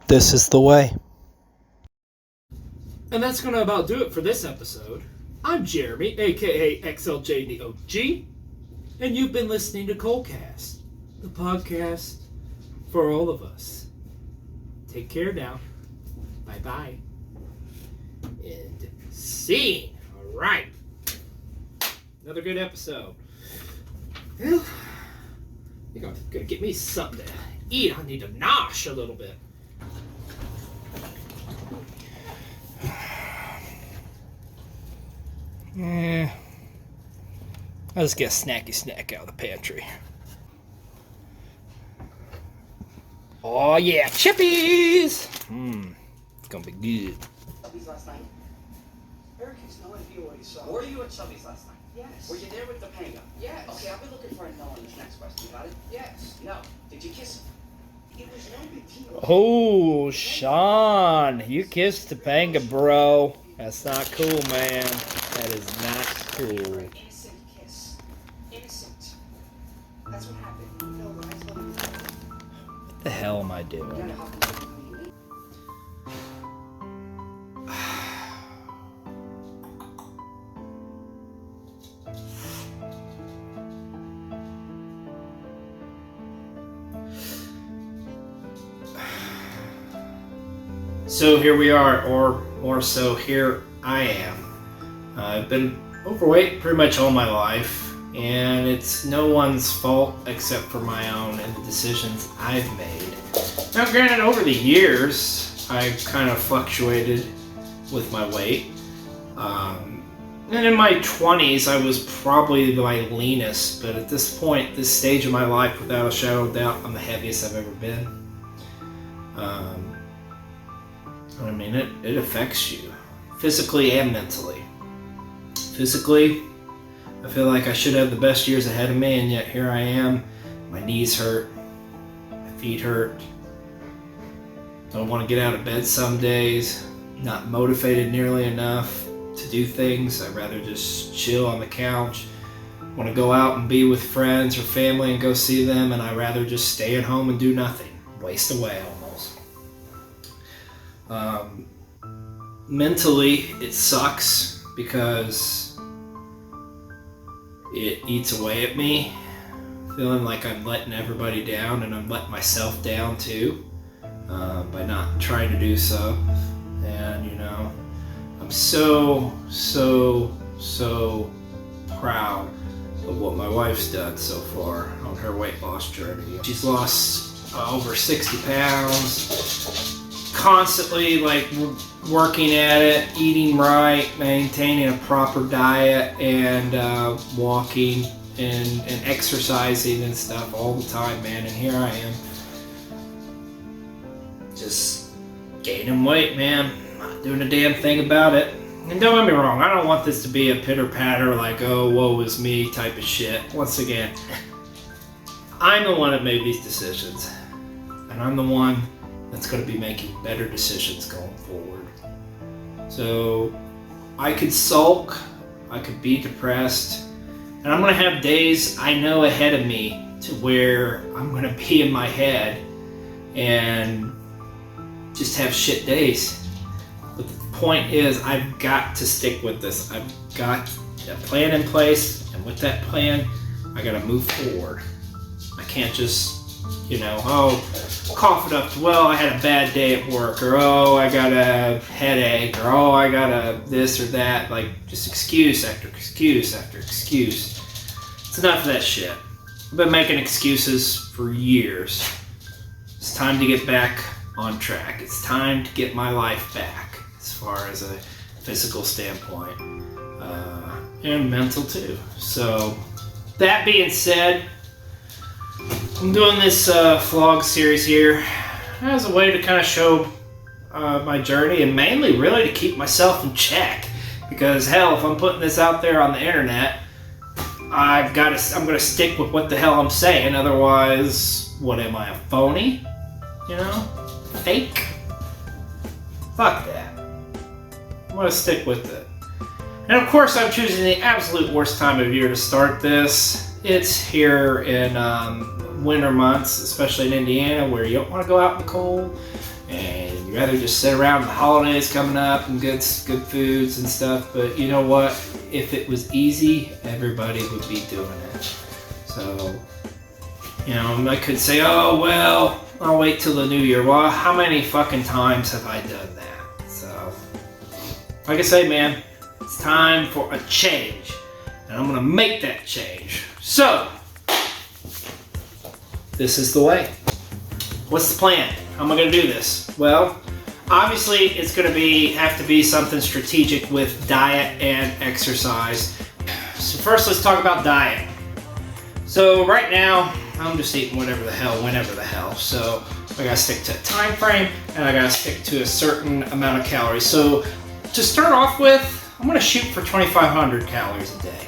This is the way. And that's going to about do it for this episode. I'm Jeremy, aka XLJDOG, and you've been listening to Colecast, the podcast for all of us. Take care now. Bye-bye. And scene. All right. Another good episode. Well, you're going to get me something to eat. I need to nosh a little bit. Yeah. I'll just get a snacky snack out of the pantry. Oh yeah, chippies! It's gonna be good. Chubby's last night? Eric has no idea what he saw. Were you at Chubby's last night? Yes. Were you there with the panga? Yes. Okay, I'll be looking for a no on this next question. You got it? Yes. No. Did you kiss him? It was no big deal. Oh, Sean, you kissed Topanga, bro. That's not cool, man. That is not cool. Innocent kiss. Innocent. That's what happened. No, I told him. What the hell am I You doing? gotta hop into the money. So here we are, or more so, here I am. I've been overweight pretty much all my life, and it's no one's fault except for my own and the decisions I've made. Now, granted, over the years, I've kind of fluctuated with my weight. And in my 20s, I was probably my leanest, but at this point, this stage of my life, without a shadow of doubt, I'm the heaviest I've ever been. I mean, it affects you, physically and mentally. Physically, I feel like I should have the best years ahead of me, and yet here I am. My knees hurt, my feet hurt. Don't want to get out of bed some days, not motivated nearly enough to do things. I'd rather just chill on the couch. Want to go out and be with friends or family and go see them, and I'd rather just stay at home and do nothing. Waste away almost. Mentally, it sucks because it eats away at me, feeling like I'm letting everybody down, and I'm letting myself down too, by not trying to do so. And you know, I'm so proud of what my wife's done so far on her weight loss journey. She's lost over 60 pounds, constantly like working at it, eating right, maintaining a proper diet, and walking and exercising and stuff all the time, man. And here I am, just gaining weight, man. Not doing a damn thing about it. And don't get me wrong, I don't want this to be a pitter-patter, like, oh, woe is me type of shit. Once again, I'm the one that made these decisions, and I'm the one that's going to be making better decisions going forward. So I could sulk, I could be depressed, and I'm going to have days I know ahead of me to where I'm going to be in my head and just have shit days. But the point is, I've got to stick with this. I've got a plan in place, and with that plan, I got to move forward. I can't just, cough it up to, well, I had a bad day at work, or oh, I got a headache, or oh, I got a this or that, like just excuse after excuse after excuse. It's enough of that shit. I've been making excuses for years. It's time to get back on track. It's time to get my life back, as far as a physical standpoint, and mental too. So, that being said, I'm doing this vlog series here as a way to kind of show my journey, and mainly really to keep myself in check, because hell, if I'm putting this out there on the internet, I'm going to stick with what the hell I'm saying. Otherwise, what am I, a phony? Fake? Fuck that. I'm going to stick with it. And of course, I'm choosing the absolute worst time of year to start this. It's here in winter months, especially in Indiana, where you don't want to go out in the cold. and you'd rather just sit around the holidays coming up and good foods and stuff. But you know what? If it was easy, everybody would be doing it. So, you know, I could say, oh, well, I'll wait till the new year. Well, how many fucking times have I done that? So, like I say, man, it's time for a change. And I'm gonna make that change. So, this is the way. What's the plan? How am I gonna do this? Well, obviously it's gonna have to be something strategic with diet and exercise. So first let's talk about diet. So right now, I'm just eating whatever the hell, whenever the hell. So I gotta stick to a time frame and I gotta stick to a certain amount of calories. So to start off with, I'm gonna shoot for 2,500 calories a day.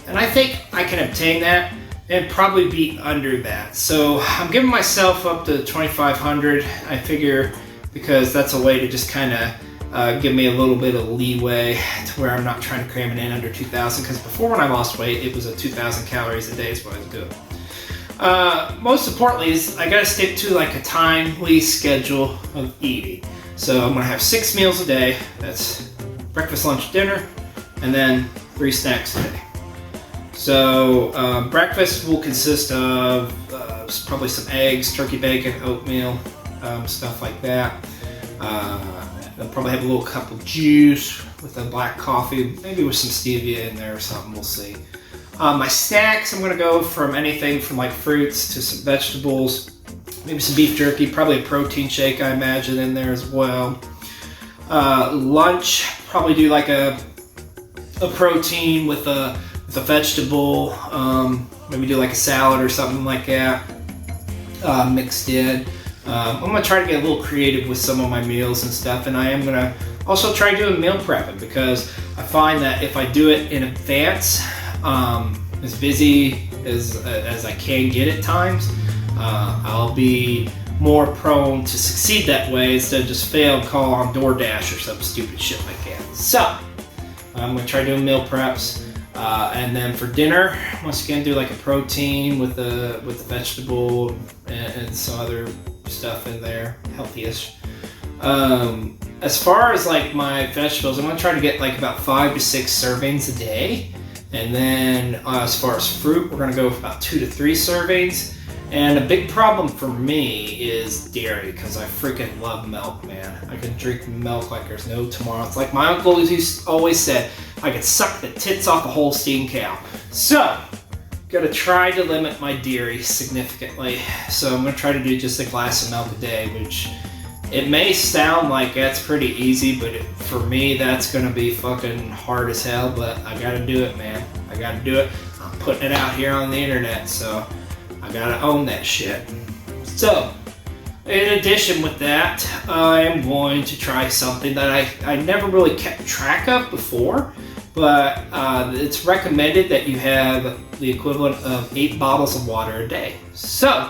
And I think I can obtain that and probably be under that. So I'm giving myself up to 2,500. I figure because that's a way to just kind of give me a little bit of leeway to where I'm not trying to cram it in under 2,000. Because before when I lost weight, it was a 2,000 calories a day is what I was doing. Most importantly is I gotta stick to like a timely schedule of eating. So I'm gonna have 6 meals a day. That's breakfast, lunch, dinner, and then 3 snacks a day. So breakfast will consist of probably some eggs, turkey bacon, oatmeal, stuff like that. I'll probably have a little cup of juice with a black coffee, maybe with some stevia in there or something, we'll see. My snacks, I'm gonna go from anything from like fruits to some vegetables, maybe some beef jerky, probably a protein shake I imagine in there as well. Lunch, probably do like a protein with a vegetable, maybe do like a salad or something like that mixed in. I'm gonna try to get a little creative with some of my meals and stuff, and I am gonna also try doing meal prepping because I find that if I do it in advance, as busy as I can get at times, I'll be more prone to succeed that way instead of just fail and call on DoorDash or some stupid shit like that. So I'm gonna try doing meal preps, and then for dinner, once again, do like a protein with the vegetable and some other stuff in there, healthy-ish. As far as like my vegetables, I'm gonna try to get like about 5 to 6 servings a day, and then as far as fruit, we're gonna go for about 2 to 3 servings. And a big problem for me is dairy, because I freaking love milk, man. I can drink milk like there's no tomorrow. It's like my uncle always said, I could suck the tits off a Holstein cow. So, gotta try to limit my dairy significantly. So I'm gonna try to do just a glass of milk a day, which it may sound like that's pretty easy, but for me, that's gonna be fucking hard as hell, but I gotta do it, man. I gotta do it. I'm putting it out here on the internet, so I gotta own that shit. So, in addition with that, I am going to try something that I never really kept track of before, but it's recommended that you have the equivalent of 8 bottles of water a day. So,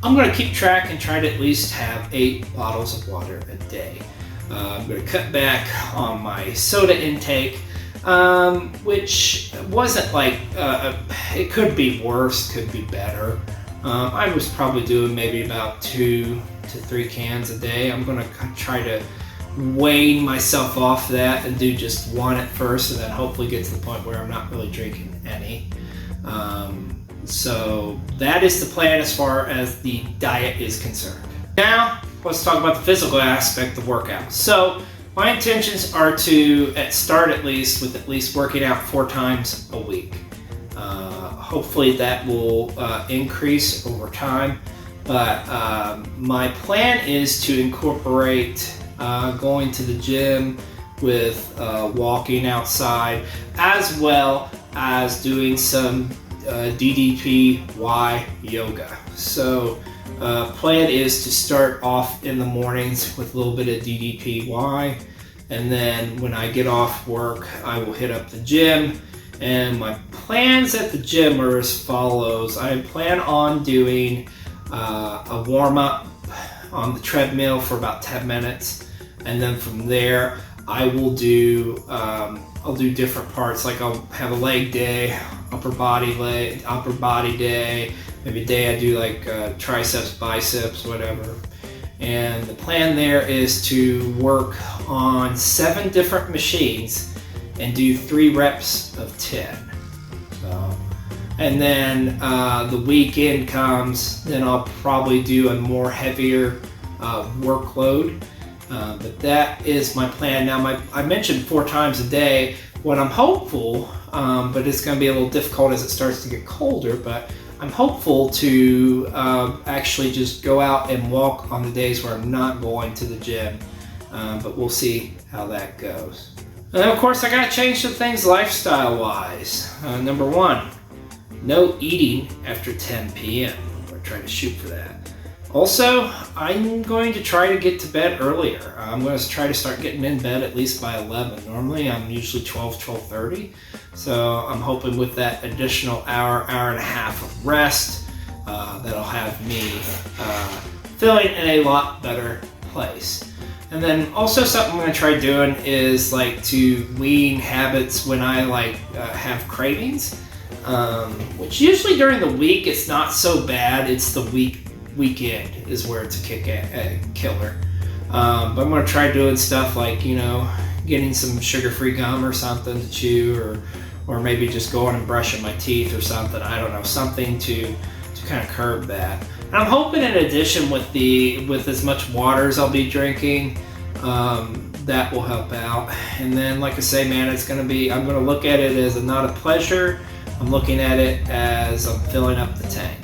I'm gonna keep track and try to at least have 8 bottles of water a day. I'm gonna cut back on my soda intake, which wasn't like, it could be worse, could be better. I was probably doing maybe about 2 to 3 cans a day. I'm gonna try to wane myself off that and do just 1 at first, and then hopefully get to the point where I'm not really drinking any. So that is the plan as far as the diet is concerned. Now, let's talk about the physical aspect of workout. So, my intentions are to start at least working out 4 times a week. Hopefully that will increase over time, but my plan is to incorporate going to the gym with walking outside, as well as doing some DDPY yoga. So plan is to start off in the mornings with a little bit of DDPY, and then when I get off work, I will hit up the gym. And my plans at the gym are as follows. I plan on doing a warm-up on the treadmill for about 10 minutes, and then from there I will do I'll do different parts. Like I'll have a leg day, upper body day, maybe a day I do like triceps, biceps, whatever. And the plan there is to work on 7 different machines and do 3 reps of 10. So, and then the weekend comes, then I'll probably do a more heavier workload. But that is my plan. Now, I mentioned 4 times a day. What I'm hopeful, but it's going to be a little difficult as it starts to get colder, but I'm hopeful to actually just go out and walk on the days where I'm not going to the gym. But we'll see how that goes. And then, of course, I got to change some things lifestyle-wise. Number 1, no eating after 10 p.m. We're trying to shoot for that. Also, I'm going to try to get to bed earlier. I'm going to try to start getting in bed at least by 11. Normally, I'm usually 12:30. So I'm hoping with that additional hour and a half of rest, that'll have me feeling in a lot better place. And then also something I'm going to try doing is like to wean habits when I have cravings, which usually during the week it's not so bad. It's the weekend is where it's a killer. But I'm going to try doing stuff like, getting some sugar-free gum or something to chew, or maybe just going and brushing my teeth or something. I don't know, something to kind of curb that. And I'm hoping in addition with as much water as I'll be drinking, that will help out. And then, like I say, man, I'm going to look at it as not a pleasure. I'm looking at it as I'm filling up the tank.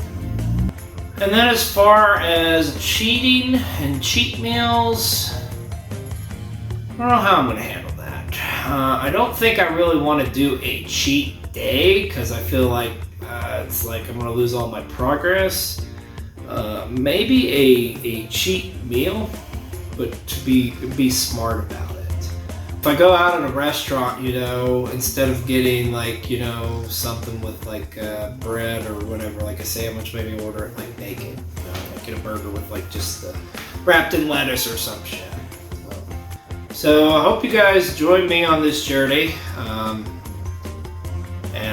And then as far as cheating and cheat meals, I don't know how I'm going to handle that. I don't think I really want to do a cheat day because I feel like it's like I'm going to lose all my progress. Maybe a cheat meal, but to be smart about it. If I go out at a restaurant, instead of getting something with bread or whatever, like a sandwich, maybe order it naked. Get a burger with just wrapped in lettuce or some shit. So I hope you guys join me on this journey. And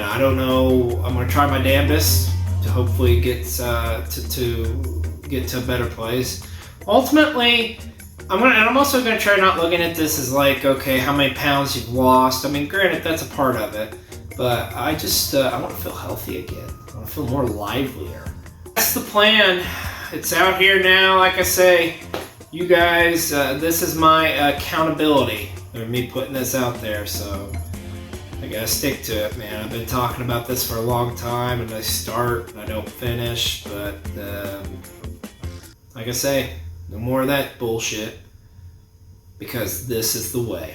I don't know, I'm gonna try my damnedest to hopefully get to get to a better place. Ultimately, I'm also going to try not looking at this as okay, how many pounds you've lost. I mean, granted, that's a part of it, but I want to feel healthy again. I want to feel more livelier. That's the plan. It's out here now. Like I say, you guys, this is my accountability for me putting this out there, so I gotta stick to it, man. I've been talking about this for a long time, and I start and I don't finish, but like I say, no more of that bullshit, because this is the way.